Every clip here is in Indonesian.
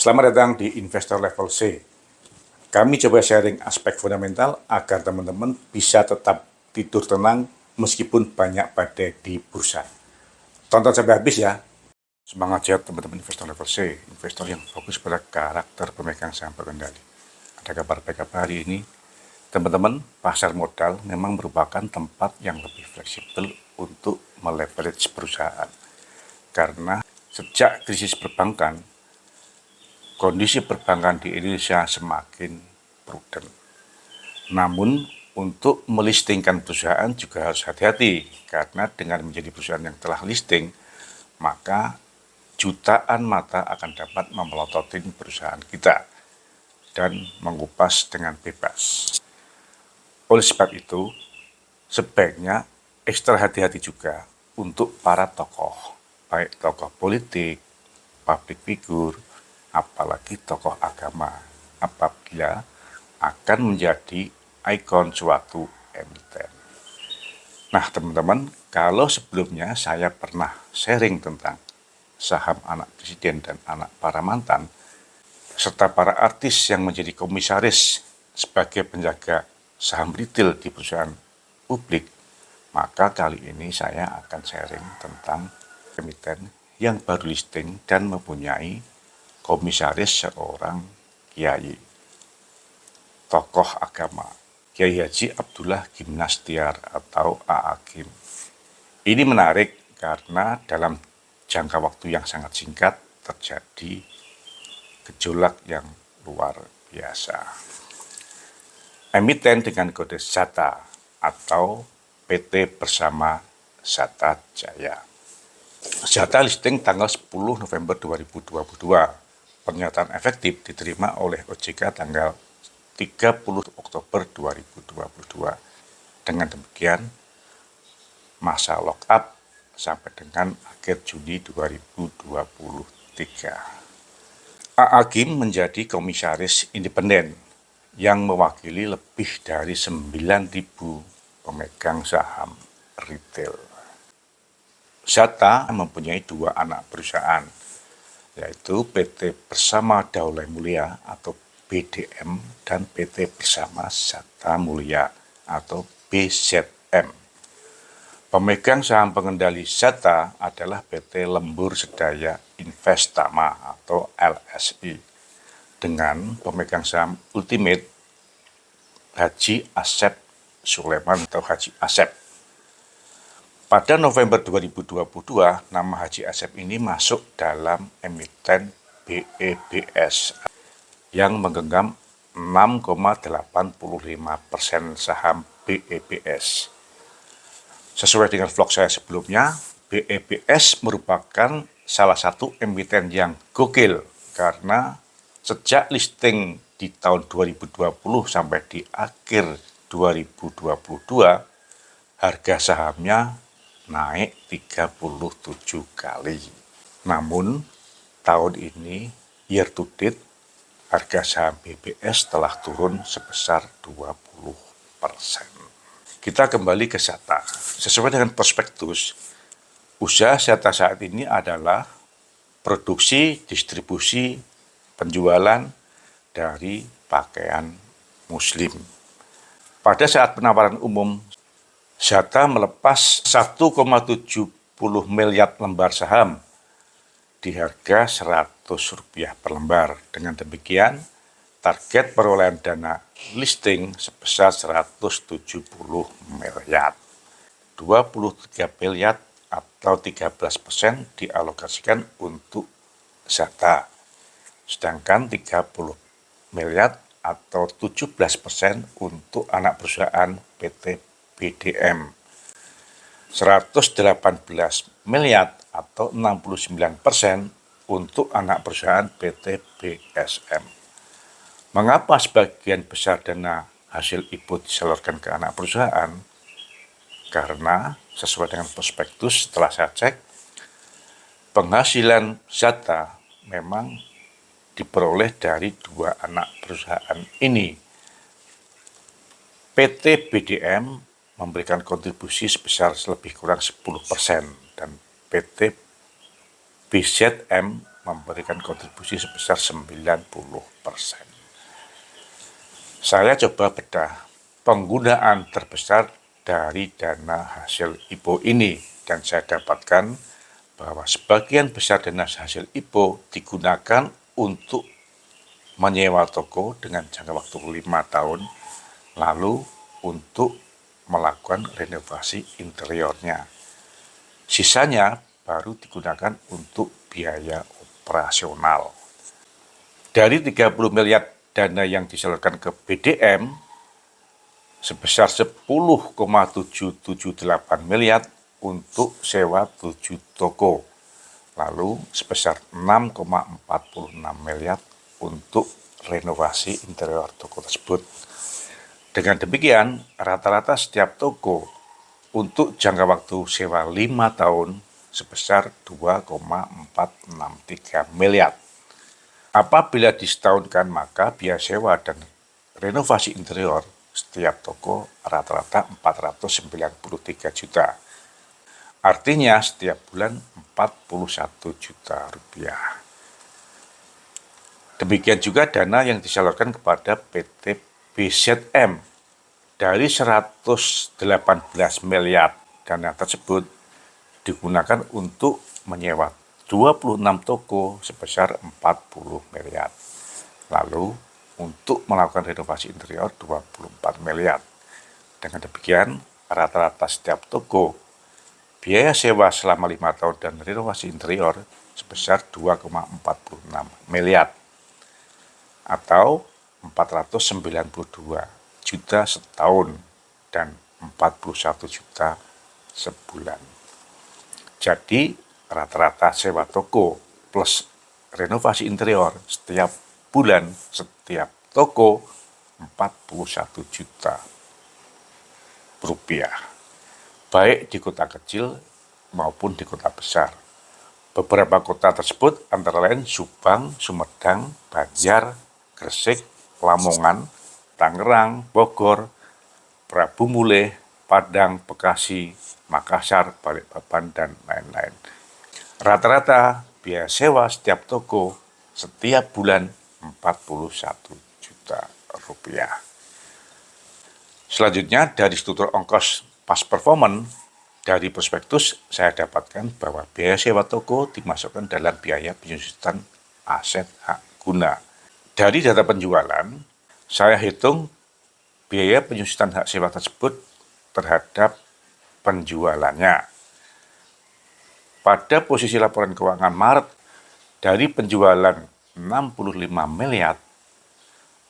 Selamat datang di Investor Level C. Kami coba sharing aspek fundamental agar teman-teman bisa tetap tidur tenang meskipun banyak badai di bursa. Tonton sampai habis ya. Semangat ya teman-teman Investor Level C, investor yang fokus pada karakter pemegang saham pengendali. Ada kabar baik apa hari ini? Teman-teman, pasar modal memang merupakan tempat yang lebih fleksibel untuk meleverage perusahaan. Karena sejak krisis perbankan, kondisi perbankan di Indonesia semakin prudent. Namun, untuk melistingkan perusahaan juga harus hati-hati, karena dengan menjadi perusahaan yang telah listing, maka jutaan mata akan dapat memelototin perusahaan kita dan mengupas dengan bebas. Oleh sebab itu, sebaiknya ekstra hati-hati juga untuk para tokoh, baik tokoh politik, public figure, apalagi tokoh agama, apabila akan menjadi ikon suatu emiten. Nah teman-teman, kalau sebelumnya saya pernah sharing tentang saham anak presiden dan anak para mantan, serta para artis yang menjadi komisaris sebagai penjaga saham retail di perusahaan publik, maka kali ini saya akan sharing tentang emiten yang baru listing dan mempunyai komisaris seorang kiai, tokoh agama, Kiai Haji Abdullah Gimnastiar atau A.A.Gim. Ini menarik karena dalam jangka waktu yang sangat singkat terjadi gejolak yang luar biasa. Emiten dengan kode ZATA atau PT Bersama Zata Jaya. ZATA listing tanggal 10 November 2022. Pernyataan efektif diterima oleh OJK tanggal 30 Oktober 2022. Dengan demikian, masa lock-up sampai dengan akhir Juni 2023. A.A.Gim menjadi komisaris independen yang mewakili lebih dari 9.000 pemegang saham retail. Zata mempunyai dua anak perusahaan, yaitu PT Bersama Daulay Mulia atau BDM dan PT Bersama Zata Mulia atau BZM. Pemegang saham pengendali Zata adalah PT Lembur Sedaya Investama atau LSI dengan pemegang saham ultimate Haji Asep Sulaiman atau Haji Asep. Pada November 2022, nama Haji Asep ini masuk dalam emiten BEBS yang menggenggam 6,85% saham BEBS. Sesuai dengan vlog saya sebelumnya, BEBS merupakan salah satu emiten yang gokil karena sejak listing di tahun 2020 sampai di akhir 2022, harga sahamnya naik 37 kali. Namun, tahun ini, year to date, harga saham BBS telah turun sebesar 20%. Kita kembali ke Zata. Sesuai dengan prospektus, usaha Zata saat ini adalah produksi, distribusi, penjualan dari pakaian muslim. Pada saat penawaran umum, Zata melepas 1,70 miliar lembar saham di harga Rp100 per lembar. Dengan demikian, target perolehan dana listing sebesar 170 miliar. 23 miliar atau 13% dialokasikan untuk Zata. Sedangkan 30 miliar atau 17% untuk anak perusahaan PT BDM, 118 miliar atau 69% untuk anak perusahaan PT BSM. Mengapa sebagian besar dana hasil IPO disalurkan ke anak perusahaan? Karena sesuai dengan prospektus setelah saya cek, penghasilan Zata memang diperoleh dari dua anak perusahaan ini. PT BDM memberikan kontribusi sebesar lebih kurang 10% dan PT BZM memberikan kontribusi sebesar 90%. Saya coba bedah penggunaan terbesar dari dana hasil IPO ini, dan saya dapatkan bahwa sebagian besar dana hasil IPO digunakan untuk menyewa toko dengan jangka waktu 5 tahun, lalu untuk melakukan renovasi interiornya. Sisanya baru digunakan untuk biaya operasional. Dari 30 miliar dana yang disalurkan ke BDM, sebesar 10,778 miliar untuk sewa 7 toko, lalu sebesar 6,46 miliar untuk renovasi interior toko tersebut. Dengan demikian, rata-rata setiap toko untuk jangka waktu sewa 5 tahun sebesar 2,463 miliar. Apabila disetahunkan, maka biaya sewa dan renovasi interior setiap toko rata-rata 493 juta. Artinya setiap bulan 41 juta rupiah. Demikian juga dana yang disalurkan kepada PT BZM. Dari 118 miliar dana tersebut digunakan untuk menyewa 26 toko sebesar 40 miliar. Lalu untuk melakukan renovasi interior 24 miliar. Dengan demikian, rata-rata setiap toko biaya sewa selama 5 tahun dan renovasi interior sebesar 2,46 miliar atau 492 juta setahun dan 41 juta sebulan. Jadi rata-rata sewa toko plus renovasi interior setiap bulan setiap toko 41 juta rupiah, baik di kota kecil maupun di kota besar. Beberapa kota tersebut antara lain Subang, Sumedang, Banjar, Gresik, Lamongan, Tangerang, Bogor, Prabu Mulih, Padang, Bekasi, Makassar, Balikpapan, dan lain-lain. Rata-rata biaya sewa setiap toko setiap bulan 41 juta rupiah. Selanjutnya, dari struktur ongkos pas performance, dari prospektus saya dapatkan bahwa biaya sewa toko dimasukkan dalam biaya penyusutan aset hak guna. Dari data penjualan, saya hitung biaya penyusutan hak sewa tersebut terhadap penjualannya. Pada posisi laporan keuangan Maret, dari penjualan 65 miliar,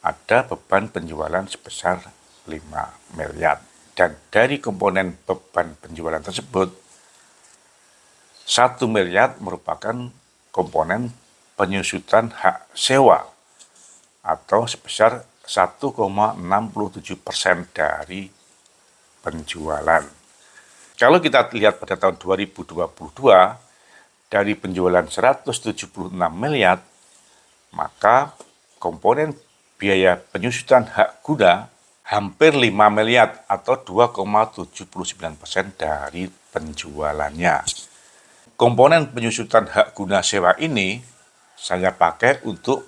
ada beban penjualan sebesar 5 miliar. Dan dari komponen beban penjualan tersebut, 1 miliar merupakan komponen penyusutan hak sewa atau sebesar 1,67% dari penjualan. Kalau kita lihat pada tahun 2022, dari penjualan 176 miliar, maka komponen biaya penyusutan hak guna hampir 5 miliar atau 2,79% dari penjualannya. Komponen penyusutan hak guna sewa ini saya pakai untuk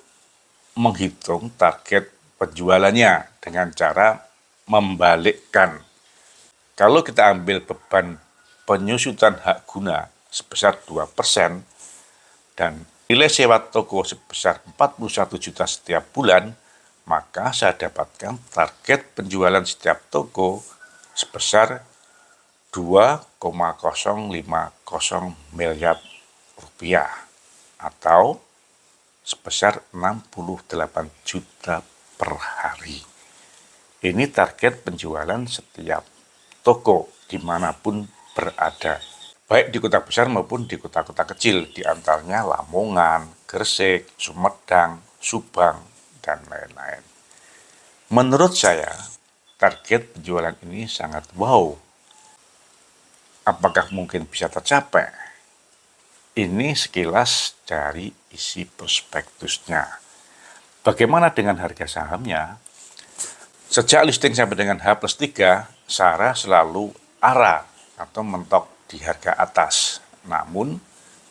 menghitung target penjualannya dengan cara membalikkan. Kalau kita ambil beban penyusutan hak guna sebesar 2% dan nilai sewa toko sebesar 41 juta setiap bulan, maka saya dapatkan target penjualan setiap toko sebesar 2,050 miliar rupiah atau sebesar 68 juta per hari. Ini target penjualan setiap toko dimanapun berada, baik di kota besar maupun di kota-kota kecil, di antaranya Lamongan, Gresik, Sumedang, Subang, dan lain-lain. Menurut saya, target penjualan ini sangat wow. Apakah mungkin bisa tercapai? Ini sekilas dari isi prospektusnya. Bagaimana dengan harga sahamnya? Sejak listing sampai dengan H+3, Sarah selalu arah atau mentok di harga atas. Namun,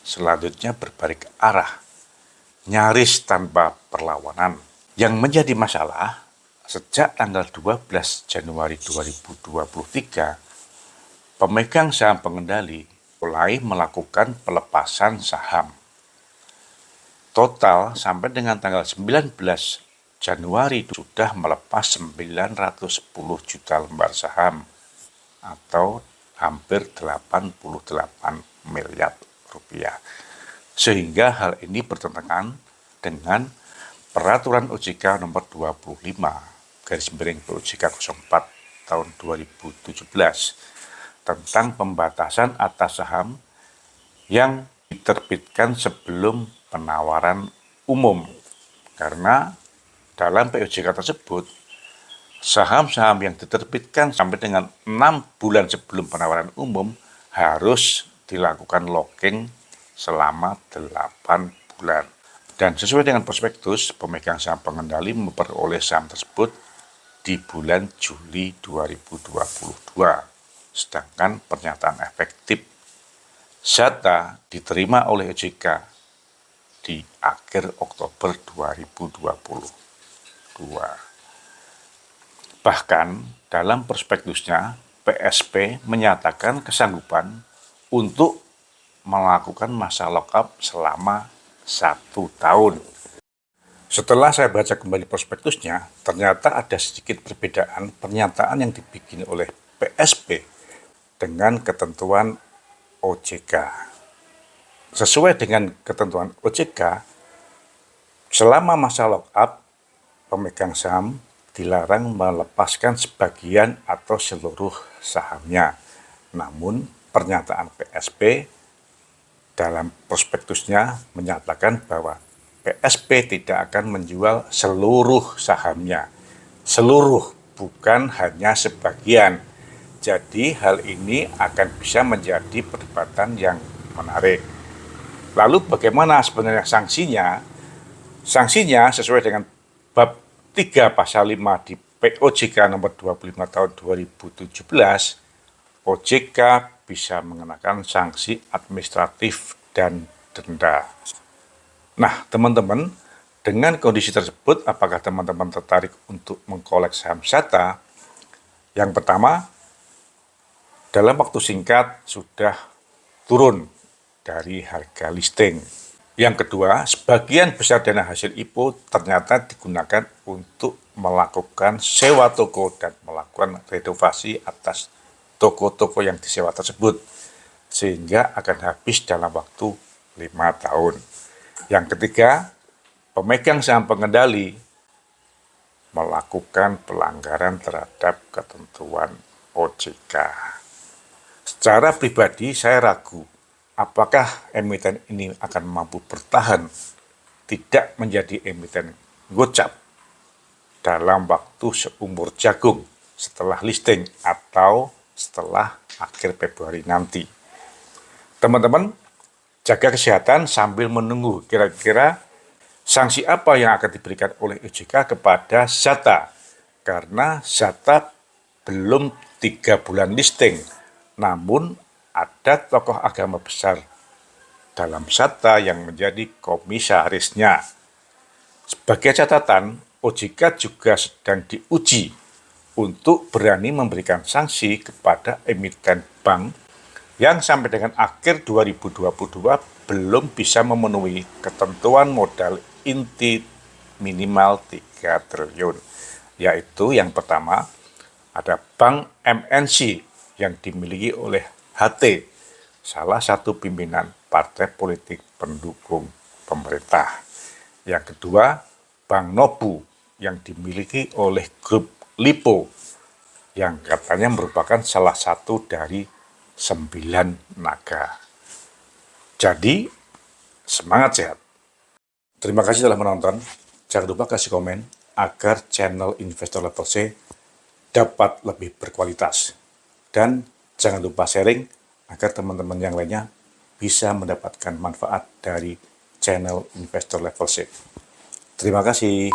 selanjutnya berbalik arah nyaris tanpa perlawanan. Yang menjadi masalah, sejak tanggal 12 Januari 2023, pemegang saham pengendali mulai melakukan pelepasan saham. Total sampai dengan tanggal 19 Januari sudah melepas 910 juta lembar saham atau hampir 88 miliar rupiah. Sehingga hal ini bertentangan dengan Peraturan OJK nomor 25 garis miring OJK 04 tahun 2017 tentang pembatasan atas saham yang diterbitkan sebelum penawaran umum. Karena dalam POJK tersebut, saham-saham yang diterbitkan sampai dengan 6 bulan sebelum penawaran umum harus dilakukan locking selama 8 bulan. Dan sesuai dengan prospektus, pemegang saham pengendali memperoleh saham tersebut di bulan Juli 2022. Sedangkan pernyataan efektif SATA diterima oleh OJK di akhir Oktober 2022. Bahkan dalam prospektusnya, PSP menyatakan kesanggupan untuk melakukan masa lockup selama 1 tahun. Setelah saya baca kembali prospektusnya, ternyata ada sedikit perbedaan pernyataan yang dibikin oleh PSP dengan ketentuan OJK. Sesuai dengan ketentuan OJK, selama masa lockup, pemegang saham dilarang melepaskan sebagian atau seluruh sahamnya. Namun, pernyataan PSP dalam prospektusnya menyatakan bahwa PSP tidak akan menjual seluruh sahamnya. Seluruh, bukan hanya sebagian. Jadi hal ini akan bisa menjadi perdebatan yang menarik. Lalu bagaimana sebenarnya sanksinya? Sanksinya sesuai dengan bab 3 pasal 5 di POJK nomor 25 tahun 2017, OJK bisa mengenakan sanksi administratif dan denda. Nah, teman-teman, dengan kondisi tersebut, apakah teman-teman tertarik untuk mengkolek saham SATA? Yang pertama, dalam waktu singkat sudah turun dari harga listing. Yang kedua, sebagian besar dana hasil IPO ternyata digunakan untuk melakukan sewa toko dan melakukan renovasi atas toko-toko yang disewa tersebut, sehingga akan habis dalam waktu 5 tahun. Yang ketiga, pemegang saham pengendali melakukan pelanggaran terhadap ketentuan OJK. Secara pribadi saya ragu apakah emiten ini akan mampu bertahan tidak menjadi emiten gocap dalam waktu seumur jagung setelah listing atau setelah akhir Februari nanti. Teman-teman, jaga kesehatan sambil menunggu kira-kira sanksi apa yang akan diberikan oleh OJK kepada SATA. Karena SATA belum 3 bulan listing, namun ada tokoh agama besar dalam SATA yang menjadi komisarisnya. Sebagai catatan, OJK juga sedang diuji untuk berani memberikan sanksi kepada emiten bank yang sampai dengan akhir 2022 belum bisa memenuhi ketentuan modal inti minimal 3 triliun. Yaitu yang pertama, ada Bank MNC yang dimiliki oleh HT, salah satu pimpinan partai politik pendukung pemerintah. Yang kedua, Bank Nobu yang dimiliki oleh grup Lipo, yang katanya merupakan salah satu dari 9 naga. Jadi, semangat sehat. Terima kasih telah menonton. Jangan lupa kasih komen agar channel Investor Level C dapat lebih berkualitas. Dan jangan lupa sharing agar teman-teman yang lainnya bisa mendapatkan manfaat dari channel Investor Level C. Terima kasih.